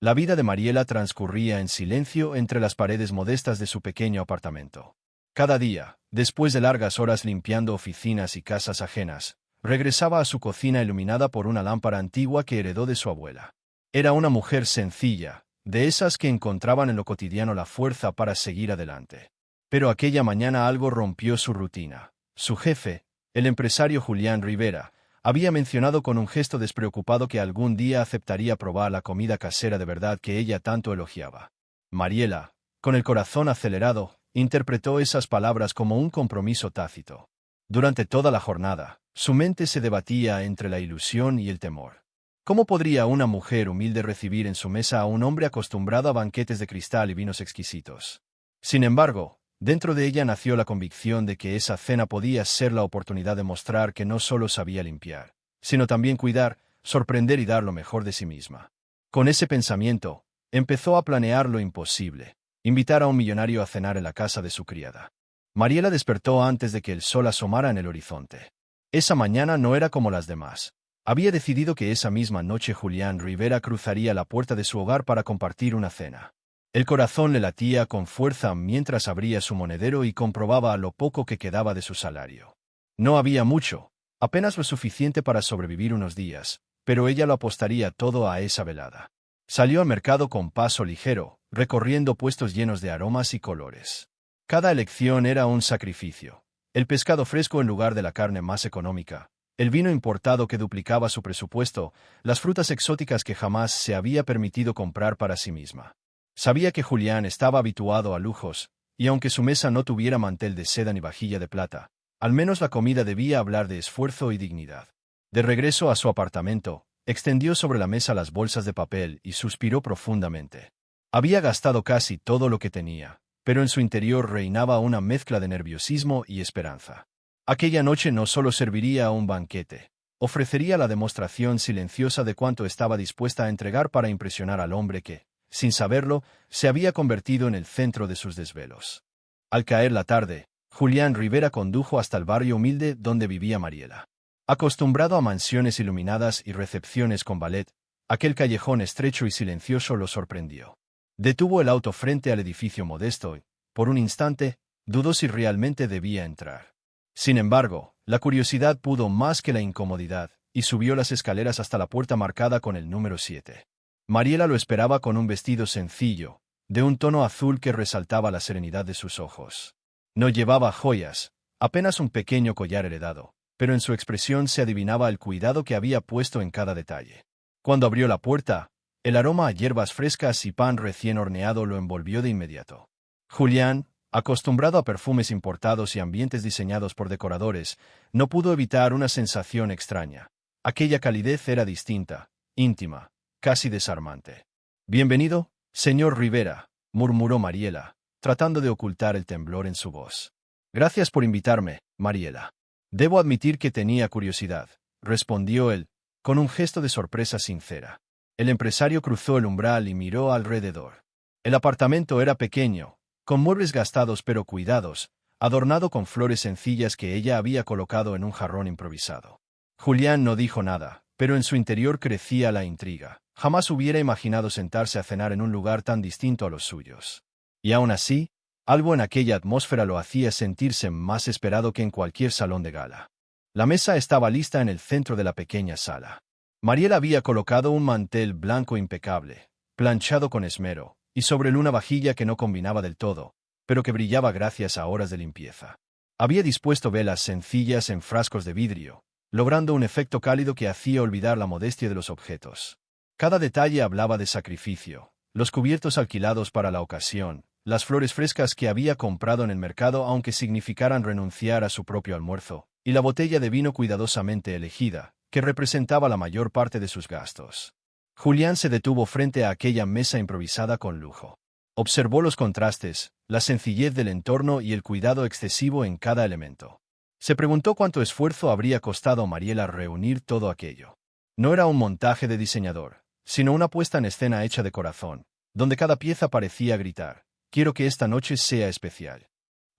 La vida de Mariela transcurría en silencio entre las paredes modestas de su pequeño apartamento. Cada día, después de largas horas limpiando oficinas y casas ajenas, regresaba a su cocina iluminada por una lámpara antigua que heredó de su abuela. Era una mujer sencilla, de esas que encontraban en lo cotidiano la fuerza para seguir adelante. Pero aquella mañana algo rompió su rutina. Su jefe, el empresario Julián Rivera, había mencionado con un gesto despreocupado que algún día aceptaría probar la comida casera de verdad que ella tanto elogiaba. Mariela, con el corazón acelerado, interpretó esas palabras como un compromiso tácito. Durante toda la jornada, su mente se debatía entre la ilusión y el temor. ¿Cómo podría una mujer humilde recibir en su mesa a un hombre acostumbrado a banquetes de cristal y vinos exquisitos? Sin embargo, dentro de ella nació la convicción de que esa cena podía ser la oportunidad de mostrar que no solo sabía limpiar, sino también cuidar, sorprender y dar lo mejor de sí misma. Con ese pensamiento, empezó a planear lo imposible: invitar a un millonario a cenar en la casa de su criada. Mariela despertó antes de que el sol asomara en el horizonte. Esa mañana no era como las demás. Había decidido que esa misma noche Julián Rivera cruzaría la puerta de su hogar para compartir una cena. El corazón le latía con fuerza mientras abría su monedero y comprobaba lo poco que quedaba de su salario. No había mucho, apenas lo suficiente para sobrevivir unos días, pero ella lo apostaría todo a esa velada. Salió al mercado con paso ligero, recorriendo puestos llenos de aromas y colores. Cada elección era un sacrificio: el pescado fresco en lugar de la carne más económica, el vino importado que duplicaba su presupuesto, las frutas exóticas que jamás se había permitido comprar para sí misma. Sabía que Julián estaba habituado a lujos, y aunque su mesa no tuviera mantel de seda ni vajilla de plata, al menos la comida debía hablar de esfuerzo y dignidad. De regreso a su apartamento, extendió sobre la mesa las bolsas de papel y suspiró profundamente. Había gastado casi todo lo que tenía, pero en su interior reinaba una mezcla de nerviosismo y esperanza. Aquella noche no solo serviría a un banquete, ofrecería la demostración silenciosa de cuánto estaba dispuesta a entregar para impresionar al hombre que, sin saberlo, se había convertido en el centro de sus desvelos. Al caer la tarde, Julián Rivera condujo hasta el barrio humilde donde vivía Mariela. Acostumbrado a mansiones iluminadas y recepciones con ballet, aquel callejón estrecho y silencioso lo sorprendió. Detuvo el auto frente al edificio modesto y, por un instante, dudó si realmente debía entrar. Sin embargo, la curiosidad pudo más que la incomodidad, y subió las escaleras hasta la puerta marcada con el número 7. Mariela lo esperaba con un vestido sencillo, de un tono azul que resaltaba la serenidad de sus ojos. No llevaba joyas, apenas un pequeño collar heredado, pero en su expresión se adivinaba el cuidado que había puesto en cada detalle. Cuando abrió la puerta, el aroma a hierbas frescas y pan recién horneado lo envolvió de inmediato. Julián, acostumbrado a perfumes importados y ambientes diseñados por decoradores, no pudo evitar una sensación extraña. Aquella calidez era distinta, íntima, casi desarmante. «Bienvenido, señor Rivera», murmuró Mariela, tratando de ocultar el temblor en su voz. «Gracias por invitarme, Mariela». «Debo admitir que tenía curiosidad», respondió él, con un gesto de sorpresa sincera. El empresario cruzó el umbral y miró alrededor. El apartamento era pequeño, con muebles gastados pero cuidados, adornado con flores sencillas que ella había colocado en un jarrón improvisado. Julián no dijo nada, pero en su interior crecía la intriga. Jamás hubiera imaginado sentarse a cenar en un lugar tan distinto a los suyos. Y aún así, algo en aquella atmósfera lo hacía sentirse más esperado que en cualquier salón de gala. La mesa estaba lista en el centro de la pequeña sala. Mariela había colocado un mantel blanco impecable, planchado con esmero, y sobre él una vajilla que no combinaba del todo, pero que brillaba gracias a horas de limpieza. Había dispuesto velas sencillas en frascos de vidrio, logrando un efecto cálido que hacía olvidar la modestia de los objetos. Cada detalle hablaba de sacrificio: los cubiertos alquilados para la ocasión, las flores frescas que había comprado en el mercado aunque significaran renunciar a su propio almuerzo, y la botella de vino cuidadosamente elegida, que representaba la mayor parte de sus gastos. Julián se detuvo frente a aquella mesa improvisada con lujo. Observó los contrastes, la sencillez del entorno y el cuidado excesivo en cada elemento. Se preguntó cuánto esfuerzo habría costado a Mariela reunir todo aquello. No era un montaje de diseñador, sino una puesta en escena hecha de corazón, donde cada pieza parecía gritar: «Quiero que esta noche sea especial».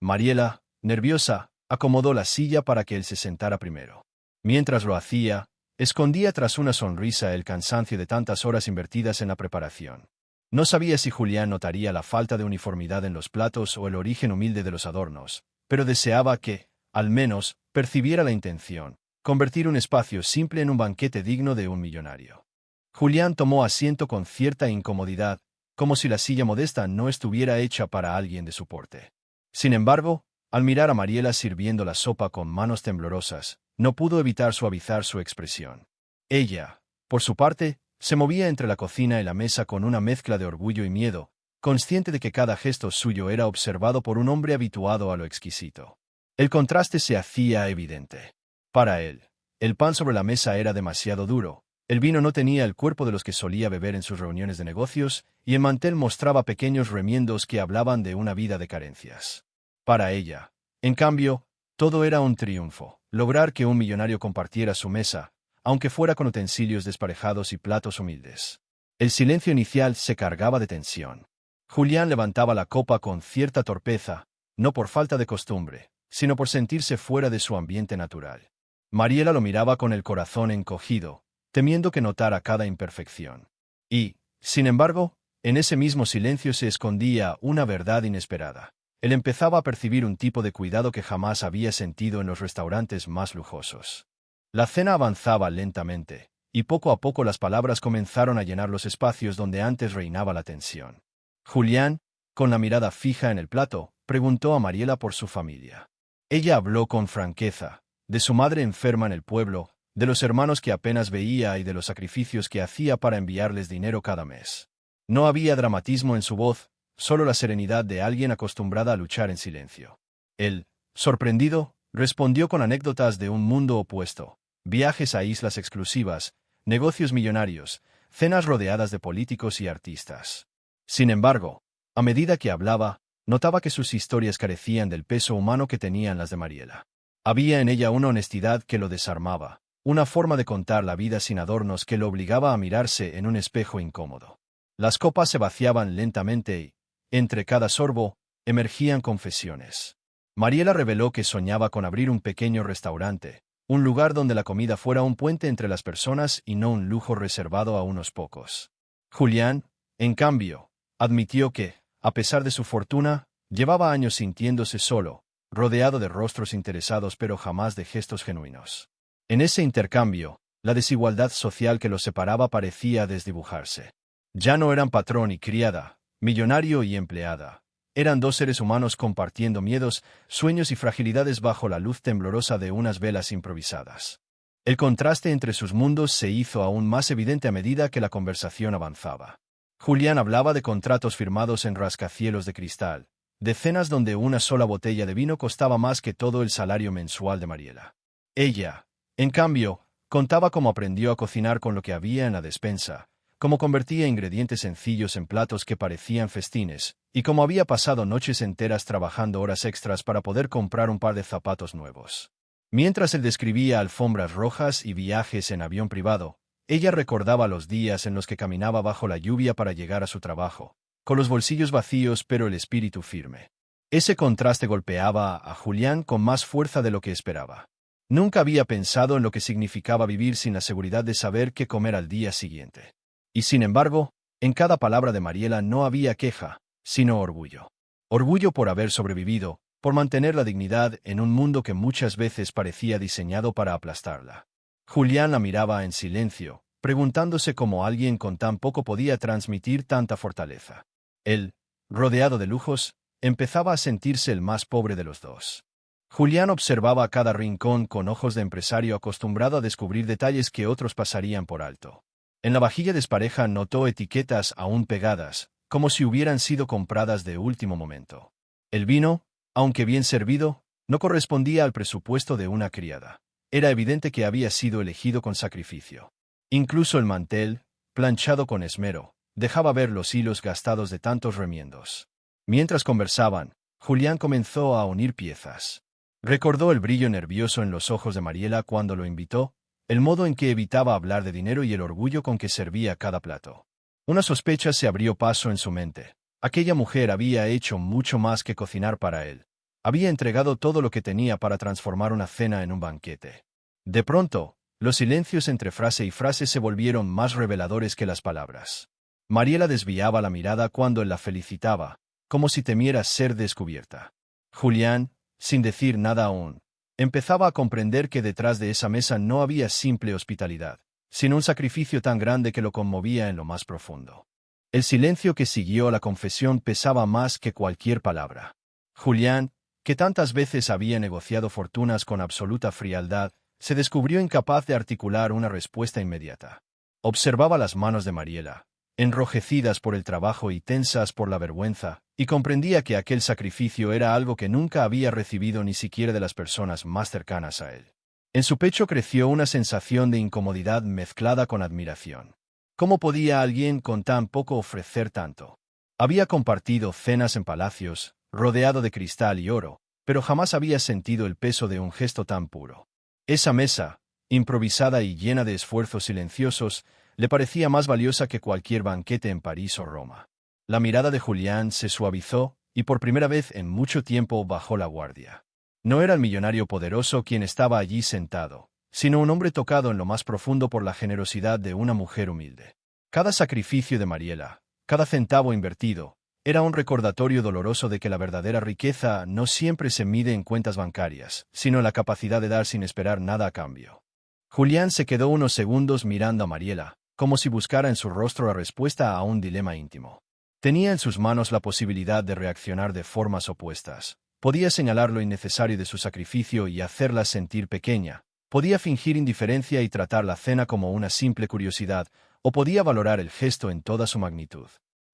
Mariela, nerviosa, acomodó la silla para que él se sentara primero. Mientras lo hacía, Escondía tras una sonrisa el cansancio de tantas horas invertidas en la preparación. No sabía si Julián notaría la falta de uniformidad en los platos o el origen humilde de los adornos, pero deseaba que, al menos, percibiera la intención, convertir un espacio simple en un banquete digno de un millonario. Julián tomó asiento con cierta incomodidad, como si la silla modesta no estuviera hecha para alguien de su porte. Sin embargo, al mirar a Mariela sirviendo la sopa con manos temblorosas, no pudo evitar suavizar su expresión. Ella, por su parte, se movía entre la cocina y la mesa con una mezcla de orgullo y miedo, consciente de que cada gesto suyo era observado por un hombre habituado a lo exquisito. El contraste se hacía evidente. Para él, el pan sobre la mesa era demasiado duro, el vino no tenía el cuerpo de los que solía beber en sus reuniones de negocios, y el mantel mostraba pequeños remiendos que hablaban de una vida de carencias. Para ella, en cambio, todo era un triunfo, lograr que un millonario compartiera su mesa, aunque fuera con utensilios desparejados y platos humildes. El silencio inicial se cargaba de tensión. Julián levantaba la copa con cierta torpeza, no por falta de costumbre, sino por sentirse fuera de su ambiente natural. Mariela lo miraba con el corazón encogido, temiendo que notara cada imperfección. Y, sin embargo, en ese mismo silencio se escondía una verdad inesperada. Él empezaba a percibir un tipo de cuidado que jamás había sentido en los restaurantes más lujosos. La cena avanzaba lentamente, y poco a poco las palabras comenzaron a llenar los espacios donde antes reinaba la tensión. Julián, con la mirada fija en el plato, preguntó a Mariela por su familia. Ella habló con franqueza, de su madre enferma en el pueblo, de los hermanos que apenas veía y de los sacrificios que hacía para enviarles dinero cada mes. No había dramatismo en su voz, solo la serenidad de alguien acostumbrada a luchar en silencio. Él, sorprendido, respondió con anécdotas de un mundo opuesto, viajes a islas exclusivas, negocios millonarios, cenas rodeadas de políticos y artistas. Sin embargo, a medida que hablaba, notaba que sus historias carecían del peso humano que tenían las de Mariela. Había en ella una honestidad que lo desarmaba, una forma de contar la vida sin adornos que lo obligaba a mirarse en un espejo incómodo. Las copas se vaciaban lentamente y, entre cada sorbo, emergían confesiones. Mariela reveló que soñaba con abrir un pequeño restaurante, un lugar donde la comida fuera un puente entre las personas y no un lujo reservado a unos pocos. Julián, en cambio, admitió que, a pesar de su fortuna, llevaba años sintiéndose solo, rodeado de rostros interesados pero jamás de gestos genuinos. En ese intercambio, la desigualdad social que los separaba parecía desdibujarse. Ya no eran patrón y criada, millonario y empleada. Eran dos seres humanos compartiendo miedos, sueños y fragilidades bajo la luz temblorosa de unas velas improvisadas. El contraste entre sus mundos se hizo aún más evidente a medida que la conversación avanzaba. Julián hablaba de contratos firmados en rascacielos de cristal, de cenas donde una sola botella de vino costaba más que todo el salario mensual de Mariela. Ella, en cambio, contaba cómo aprendió a cocinar con lo que había en la despensa, cómo convertía ingredientes sencillos en platos que parecían festines, y cómo había pasado noches enteras trabajando horas extras para poder comprar un par de zapatos nuevos. Mientras él describía alfombras rojas y viajes en avión privado, ella recordaba los días en los que caminaba bajo la lluvia para llegar a su trabajo, con los bolsillos vacíos pero el espíritu firme. Ese contraste golpeaba a Julián con más fuerza de lo que esperaba. Nunca había pensado en lo que significaba vivir sin la seguridad de saber qué comer al día siguiente. Y sin embargo, en cada palabra de Mariela no había queja, sino orgullo. Orgullo por haber sobrevivido, por mantener la dignidad en un mundo que muchas veces parecía diseñado para aplastarla. Julián la miraba en silencio, preguntándose cómo alguien con tan poco podía transmitir tanta fortaleza. Él, rodeado de lujos, empezaba a sentirse el más pobre de los dos. Julián observaba cada rincón con ojos de empresario acostumbrado a descubrir detalles que otros pasarían por alto. En la vajilla despareja notó etiquetas aún pegadas, como si hubieran sido compradas de último momento. El vino, aunque bien servido, no correspondía al presupuesto de una criada. Era evidente que había sido elegido con sacrificio. Incluso el mantel, planchado con esmero, dejaba ver los hilos gastados de tantos remiendos. Mientras conversaban, Julián comenzó a unir piezas. Recordó el brillo nervioso en los ojos de Mariela cuando lo invitó, el modo en que evitaba hablar de dinero y el orgullo con que servía cada plato. Una sospecha se abrió paso en su mente. Aquella mujer había hecho mucho más que cocinar para él. Había entregado todo lo que tenía para transformar una cena en un banquete. De pronto, Los silencios entre frase y frase se volvieron más reveladores que las palabras. Mariela desviaba la mirada cuando él la felicitaba, como si temiera ser descubierta. Julián, sin decir nada aún, empezaba a comprender que detrás de esa mesa no había simple hospitalidad, sino un sacrificio tan grande que lo conmovía en lo más profundo. El silencio que siguió a la confesión pesaba más que cualquier palabra. Julián, que tantas veces había negociado fortunas con absoluta frialdad, se descubrió incapaz de articular una respuesta inmediata. Observaba las manos de Mariela, enrojecidas por el trabajo y tensas por la vergüenza, y comprendía que aquel sacrificio era algo que nunca había recibido ni siquiera de las personas más cercanas a él. En su pecho creció una sensación de incomodidad mezclada con admiración. ¿Cómo podía alguien con tan poco ofrecer tanto? Había compartido cenas en palacios, rodeado de cristal y oro, pero jamás había sentido el peso de un gesto tan puro. Esa mesa, improvisada y llena de esfuerzos silenciosos, le parecía más valiosa que cualquier banquete en París o Roma. La mirada de Julián se suavizó, y por primera vez en mucho tiempo bajó la guardia. No era el millonario poderoso quien estaba allí sentado, sino un hombre tocado en lo más profundo por la generosidad de una mujer humilde. Cada sacrificio de Mariela, cada centavo invertido, era un recordatorio doloroso de que la verdadera riqueza no siempre se mide en cuentas bancarias, sino en la capacidad de dar sin esperar nada a cambio. Julián se quedó unos segundos mirando a Mariela, como si buscara en su rostro la respuesta a un dilema íntimo. Tenía en sus manos la posibilidad de reaccionar de formas opuestas. Podía señalar lo innecesario de su sacrificio y hacerla sentir pequeña. Podía fingir indiferencia y tratar la cena como una simple curiosidad, o podía valorar el gesto en toda su magnitud.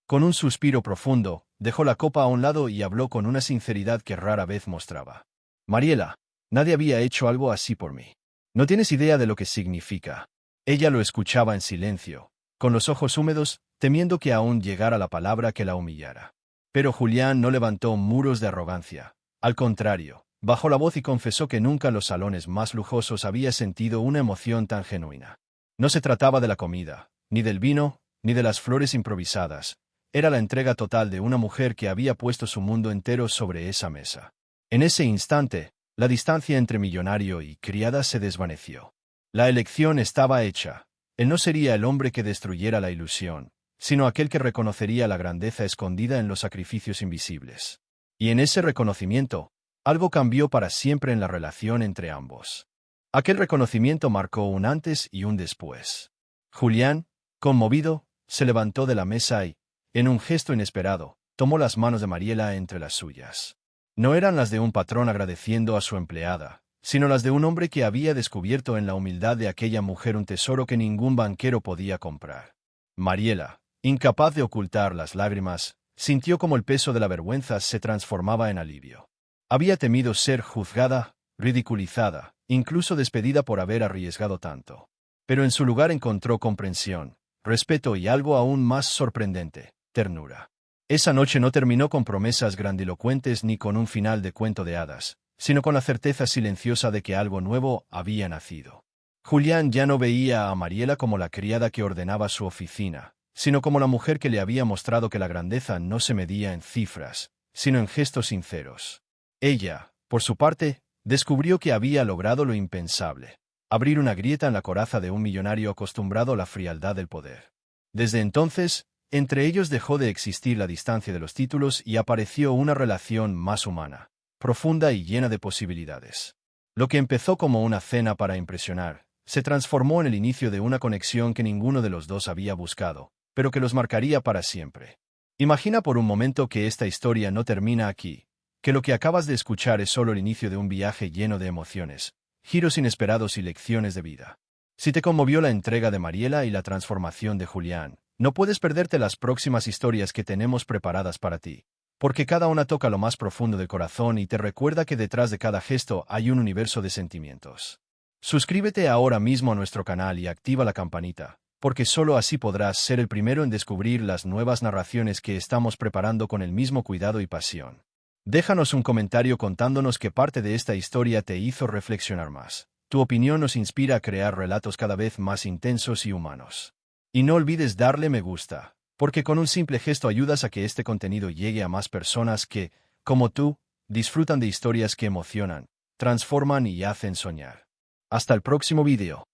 Con un suspiro profundo, dejó la copa a un lado y habló con una sinceridad que rara vez mostraba. Mariela, nadie había hecho algo así por mí. No tienes idea de lo que significa. Ella lo escuchaba en silencio, con los ojos húmedos, temiendo que aún llegara la palabra que la humillara. Pero Julián no levantó muros de arrogancia. Al contrario, bajó la voz y confesó que nunca en los salones más lujosos había sentido una emoción tan genuina. No se trataba de la comida, ni del vino, ni de las flores improvisadas. Era la entrega total de una mujer que había puesto su mundo entero sobre esa mesa. En ese instante, la distancia entre millonario y criada se desvaneció. La elección estaba hecha. Él no sería el hombre que destruyera la ilusión, sino aquel que reconocería la grandeza escondida en los sacrificios invisibles. Y en ese reconocimiento, algo cambió para siempre en la relación entre ambos. Aquel reconocimiento marcó un antes y un después. Julián, conmovido, se levantó de la mesa y, en un gesto inesperado, tomó las manos de Mariela entre las suyas. No eran las de un patrón agradeciendo a su empleada, sino las de un hombre que había descubierto en la humildad de aquella mujer un tesoro que ningún banquero podía comprar. Mariela, incapaz de ocultar las lágrimas, sintió como el peso de la vergüenza se transformaba en alivio. Había temido ser juzgada, ridiculizada, incluso despedida por haber arriesgado tanto. Pero en su lugar encontró comprensión, respeto y algo aún más sorprendente, ternura. Esa noche no terminó con promesas grandilocuentes ni con un final de cuento de hadas, sino con la certeza silenciosa de que algo nuevo había nacido. Julián ya no veía a Mariela como la criada que ordenaba su oficina, sino como la mujer que le había mostrado que la grandeza no se medía en cifras, sino en gestos sinceros. Ella, por su parte, descubrió que había logrado lo impensable: abrir una grieta en la coraza de un millonario acostumbrado a la frialdad del poder. Desde entonces, entre ellos dejó de existir la distancia de los títulos y apareció una relación más humana, profunda y llena de posibilidades. Lo que empezó como una cena para impresionar, se transformó en el inicio de una conexión que ninguno de los dos había buscado, pero que los marcaría para siempre. Imagina por un momento que esta historia no termina aquí, que lo que acabas de escuchar es solo el inicio de un viaje lleno de emociones, giros inesperados y lecciones de vida. Si te conmovió la entrega de Mariela y la transformación de Julián, no puedes perderte las próximas historias que tenemos preparadas para ti, porque cada una toca lo más profundo del corazón y te recuerda que detrás de cada gesto hay un universo de sentimientos. Suscríbete ahora mismo a nuestro canal y activa la campanita, porque solo así podrás ser el primero en descubrir las nuevas narraciones que estamos preparando con el mismo cuidado y pasión. Déjanos un comentario contándonos qué parte de esta historia te hizo reflexionar más. Tu opinión nos inspira a crear relatos cada vez más intensos y humanos. Y no olvides darle me gusta, porque con un simple gesto ayudas a que este contenido llegue a más personas que, como tú, disfrutan de historias que emocionan, transforman y hacen soñar. Hasta el próximo vídeo.